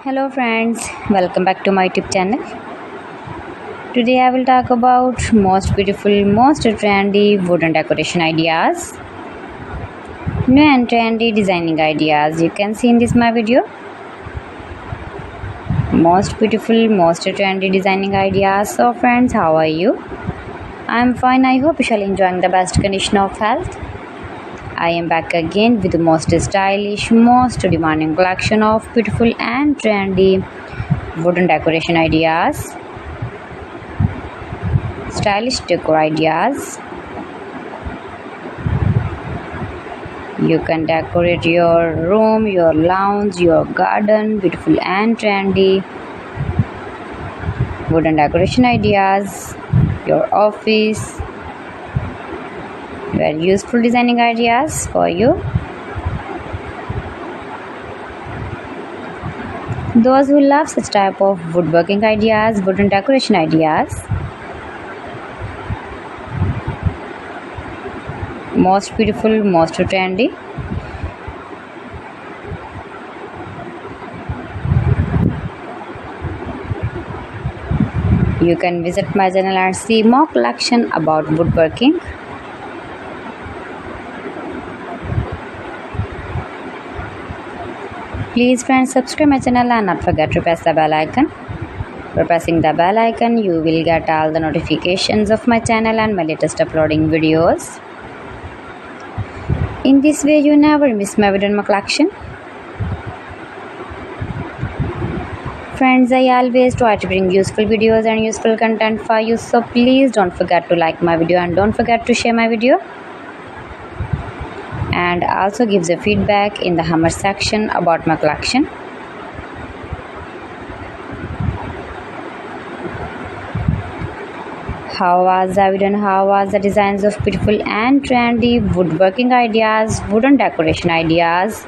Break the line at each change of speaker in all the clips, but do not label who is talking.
Hello friends, welcome back to my YouTube channel. Today I will talk about most beautiful, most trendy wooden decoration ideas. New and trendy designing ideas you can see in this my video. Most beautiful, most trendy designing ideas. So friends, how are you? I am fine. I hope you shall enjoying the best condition of health. I am back again with the most stylish, most demanding collection of beautiful and trendy wooden decoration ideas, stylish decor ideas. You can decorate your room, your lounge, your garden, beautiful and trendy wooden decoration ideas, your office. Very useful designing ideas for you. Those who love such type of woodworking ideas, wooden decoration ideas. Most beautiful, most trendy. You can visit my channel and see more collection about woodworking. Please friends, subscribe my channel and not forget to press the bell icon. By pressing the bell icon, you will get all the notifications of my channel and my latest uploading videos. In this way, you never miss my video in my collection. Friends, I always try to bring useful videos and useful content for you, so please don't forget to like my video and don't forget to share my video. And also gives a feedback in the comment section about my collection. How was the video and how was the designs of beautiful and trendy woodworking ideas, wooden decoration ideas,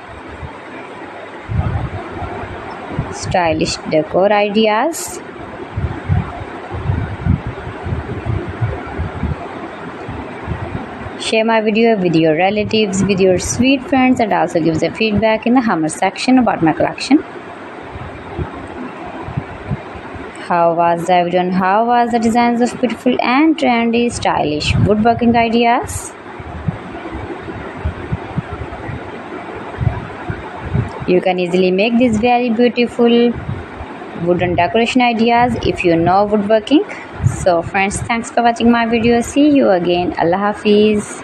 stylish decor ideas. Share my video with your relatives, with your sweet friends, and also gives a feedback in the comment section about my collection. How was the video and how was the designs of beautiful and trendy stylish woodworking ideas? You can easily make these very beautiful wooden decoration ideas if you know woodworking. So friends, thanks for watching my video. See you again. Allah Hafiz.